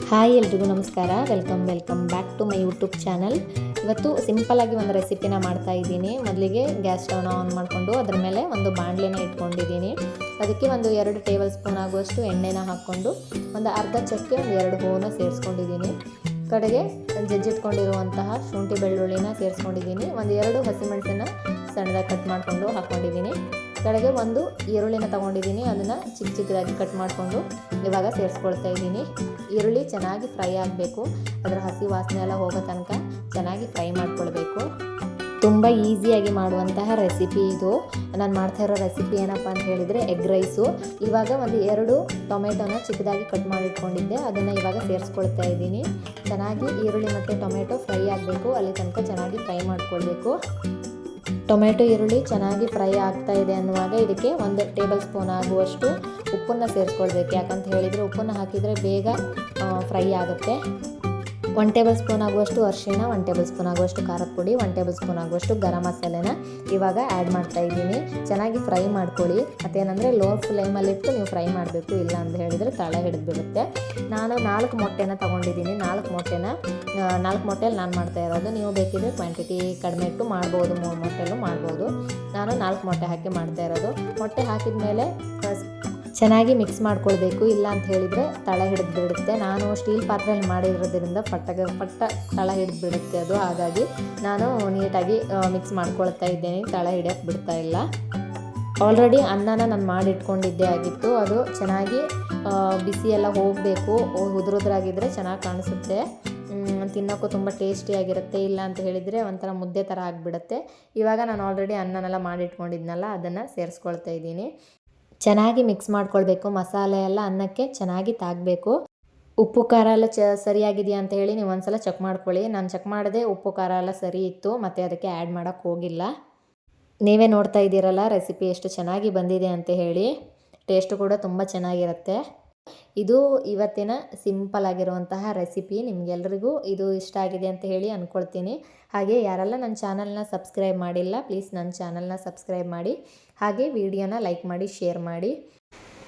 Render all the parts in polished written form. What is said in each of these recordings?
Hi ಎಲ್ರಿಗೂ ನಮಸ್ಕಾರ. Welcome back to my YouTube channel. ಇವತ್ತು ಸಿಂಪಲ್ಲಾಗಿ ಒಂದು ರೆಸಿಪಿನ ಮಾಡ್ತಾ ಇದ್ದೀನಿ. ಮೊದಲಿಗೆ ಗ್ಯಾಸ್ ಸ್ಟವ್ನ ಆನ್ ಮಾಡಿಕೊಂಡು ಅದರ ಮೇಲೆ ಒಂದು ಬಾಣಲೆನ ಇಟ್ಕೊಂಡಿದ್ದೀನಿ. ಅದಕ್ಕೆ ಒಂದು 2 ಟೇಬಲ್ ಸ್ಪೂನ್ ಆಗುವಷ್ಟು ಎಣ್ಣೆನ ಹಾಕ್ಕೊಂಡು ಒಂದು ಅರ್ಧ ಚಕ್ಕೆ ಒಂದು 2 ಹೂವನ್ನ ಸೇರಿಸ್ಕೊಂಡಿದ್ದೀನಿ. ಕಡೆಗೆ ಜಜ್ಜಿಟ್ಕೊಂಡಿರುವಂತಹ ಶುಂಠಿ ಬೆಳ್ಳುಳ್ಳಿನ ಸೇರಿಸ್ಕೊಂಡಿದ್ದೀನಿ. ಒಂದು 2 ಹಸಿಮೆಣಸನ್ನು ಸಣ್ಣದಾಗಿ ಕಟ್ ಮಾಡಿಕೊಂಡು ಹಾಕ್ಕೊಂಡಿದ್ದೀನಿ. ಕಡೆಗೆ ಒಂದು ಈರುಳ್ಳಿನ ತೊಗೊಂಡಿದ್ದೀನಿ, ಅದನ್ನು ಚಿಕ್ಕದಾಗಿ ಕಟ್ ಮಾಡಿಕೊಂಡು ಇವಾಗ ಸೇರಿಸ್ಕೊಳ್ತಾ ಇದ್ದೀನಿ. ಈರುಳ್ಳಿ ಚೆನ್ನಾಗಿ ಫ್ರೈ ಆಗಬೇಕು, ಅದರ ಹಸಿ ವಾಸನೆ ಎಲ್ಲ ಹೋಗೋ ತನಕ ಚೆನ್ನಾಗಿ ಫ್ರೈ ಮಾಡ್ಕೊಳ್ಬೇಕು. ತುಂಬ ಈಸಿಯಾಗಿ ಮಾಡುವಂತಹ ರೆಸಿಪಿ ಇದು. ನಾನು ಮಾಡ್ತಾ ಇರೋ ರೆಸಿಪಿ ಏನಪ್ಪ ಅಂತ ಹೇಳಿದರೆ ಎಗ್ ರೈಸು. ಇವಾಗ ಒಂದು 2 ಟೊಮೆಟೊನ ಚಿಕ್ಕದಾಗಿ ಕಟ್ ಮಾಡಿಟ್ಕೊಂಡಿದ್ದೆ, ಅದನ್ನು ಇವಾಗ ಸೇರಿಸ್ಕೊಳ್ತಾ ಇದ್ದೀನಿ. ಚೆನ್ನಾಗಿ ಈರುಳ್ಳಿ ಮತ್ತು ಟೊಮೆಟೊ ಫ್ರೈ ಆಗಬೇಕು, ಅಲ್ಲಿ ತನಕ ಚೆನ್ನಾಗಿ ಫ್ರೈ ಮಾಡ್ಕೊಳ್ಬೇಕು. ಟೊಮೆಟೊ ಈರುಳ್ಳಿ ಚೆನ್ನಾಗಿ ಫ್ರೈ ಆಗ್ತಾ ಇದೆ ಅನ್ನುವಾಗ ಇದಕ್ಕೆ 1 ಟೇಬಲ್ ಸ್ಪೂನ್ ಆಗುವಷ್ಟು ಉಪ್ಪನ್ನು ಸೇರಿಸ್ಕೊಳ್ಬೇಕು. ಯಾಕಂತ ಹೇಳಿದರೆ ಉಪ್ಪನ್ನು ಹಾಕಿದರೆ ಬೇಗ ಫ್ರೈ ಆಗುತ್ತೆ. 1 ಟೇಬಲ್ ಸ್ಪೂನ್ ಆಗುವಷ್ಟು ಅರಿಶಿಣ, 1 ಟೇಬಲ್ ಸ್ಪೂನ್ ಆಗುವಷ್ಟು ಖಾರದ ಪುಡಿ, 1 ಟೇಬಲ್ ಸ್ಪೂನ್ ಆಗುವಷ್ಟು ಗರಂ ಮಸಾಲೆನ ಇವಾಗ ಆ್ಯಡ್ ಮಾಡ್ತಾ ಇದ್ದೀನಿ. ಚೆನ್ನಾಗಿ ಫ್ರೈ ಮಾಡ್ಕೊಳ್ಳಿ. ಮತ್ತೇನೆಂದರೆ ಲೋ ಫ್ಲೇಮಲ್ಲಿಟ್ಟು ನೀವು ಫ್ರೈ ಮಾಡಬೇಕು, ಇಲ್ಲ ಅಂತ ಹೇಳಿದರೆ ತಳ ಹಿಡಿದ್ಬಿಡುತ್ತೆ. ನಾನು 4 ಮೊಟ್ಟೆನ ತೊಗೊಂಡಿದ್ದೀನಿ. 4 ಮೊಟ್ಟೆಯಲ್ಲಿ ನಾನು ಮಾಡ್ತಾ ಇರೋದು. ನೀವು ಬೇಕಿದ್ರೆ ಕ್ವಾಂಟಿಟಿ ಕಡಿಮೆ ಇಟ್ಟು ಮಾಡ್ಬೋದು, 3 ಮೊಟ್ಟೆಲ್ಲೂ ಮಾಡ್ಬೋದು. ನಾನು 4 ಮೊಟ್ಟೆ ಹಾಕಿ ಮಾಡ್ತಾ ಇರೋದು. ಮೊಟ್ಟೆ ಹಾಕಿದ ಮೇಲೆ ಚೆನ್ನಾಗಿ ಮಿಕ್ಸ್ ಮಾಡ್ಕೊಳ್ಬೇಕು, ಇಲ್ಲ ಅಂತ ಹೇಳಿದರೆ ತಳ ಹಿಡಿದ್ಬಿಡುತ್ತೆ. ನಾನು ಸ್ಟೀಲ್ ಪಾತ್ರೆಯಲ್ಲಿ ಮಾಡಿರೋದ್ರಿಂದ ಪಟ್ಟ ತಳ ಹಿಡಿದ್ಬಿಡುತ್ತೆ ಅದು. ಹಾಗಾಗಿ ನಾನು ನೀಟಾಗಿ ಮಿಕ್ಸ್ ಮಾಡ್ಕೊಳ್ತಾ ಇದ್ದೇನೆ, ತಳ ಹಿಡಿಯೋಕ್ಕೆ ಬಿಡ್ತಾ ಇಲ್ಲ. ಆಲ್ರೆಡಿ ಅನ್ನನ ನಾನು ಮಾಡಿಟ್ಕೊಂಡಿದ್ದೇ ಆಗಿತ್ತು. ಅದು ಚೆನ್ನಾಗಿ ಬಿಸಿ ಎಲ್ಲ ಹೋಗಬೇಕು. ಉದುರಾಗಿದ್ದರೆ ಚೆನ್ನಾಗಿ ಕಾಣಿಸುತ್ತೆ, ತಿನ್ನೋಕ್ಕೂ ತುಂಬ ಟೇಸ್ಟಿಯಾಗಿರುತ್ತೆ. ಇಲ್ಲ ಅಂತ ಹೇಳಿದರೆ ಒಂಥರ ಮುದ್ದೆ ಥರ ಆಗಿಬಿಡುತ್ತೆ. ಇವಾಗ ನಾನು ಆಲ್ರೆಡಿ ಅನ್ನನೆಲ್ಲ ಮಾಡಿಟ್ಕೊಂಡಿದ್ನಲ್ಲ, ಅದನ್ನು ಸೇರಿಸ್ಕೊಳ್ತಾ ಇದ್ದೀನಿ. ಚೆನ್ನಾಗಿ ಮಿಕ್ಸ್ ಮಾಡ್ಕೊಳ್ಬೇಕು. ಮಸಾಲೆ ಎಲ್ಲ ಅನ್ನಕ್ಕೆ ಚೆನ್ನಾಗಿ ತಾಗಬೇಕು. ಉಪ್ಪು ಖಾರ ಎಲ್ಲ ಸರಿಯಾಗಿದೆಯಾ ಅಂತ ಹೇಳಿ ನೀವು ಒಂದ್ಸಲ ಚೆಕ್ ಮಾಡ್ಕೊಳ್ಳಿ. ನಾನು ಚೆಕ್ ಮಾಡಿದೆ, ಉಪ್ಪು ಖಾರ ಎಲ್ಲ ಸರಿ ಇತ್ತು, ಮತ್ತು ಅದಕ್ಕೆ ಆ್ಯಡ್ ಮಾಡೋಕ್ಕೆ ಹೋಗಿಲ್ಲ. ನೀವೇ ನೋಡ್ತಾ ಇದ್ದೀರಲ್ಲ ರೆಸಿಪಿ ಎಷ್ಟು ಚೆನ್ನಾಗಿ ಬಂದಿದೆ ಅಂತ ಹೇಳಿ. ಟೇಸ್ಟು ಕೂಡ ತುಂಬ ಚೆನ್ನಾಗಿರುತ್ತೆ. ಇದು ಇವತ್ತಿನ ಸಿಂಪಲ್ ಆಗಿರುವಂತಹ ರೆಸಿಪಿ. ನಿಮಗೆಲ್ರಿಗೂ ಇದು ಇಷ್ಟ ಆಗಿದೆ ಅಂತ ಹೇಳಿ ಅಂದ್ಕೊಳ್ತೀನಿ. ಹಾಗೆ ಯಾರೆಲ್ಲ ನನ್ನ ಚಾನಲ್ನ ಸಬ್ಸ್ಕ್ರೈಬ್ ಮಾಡಿಲ್ಲ, ಪ್ಲೀಸ್ ನನ್ನ ಚಾನಲ್ನ ಸಬ್ಸ್ಕ್ರೈಬ್ ಮಾಡಿ. ಹಾಗೆ ವಿಡಿಯೋನ ಲೈಕ್ ಮಾಡಿ, ಶೇರ್ ಮಾಡಿ.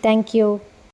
Thank you.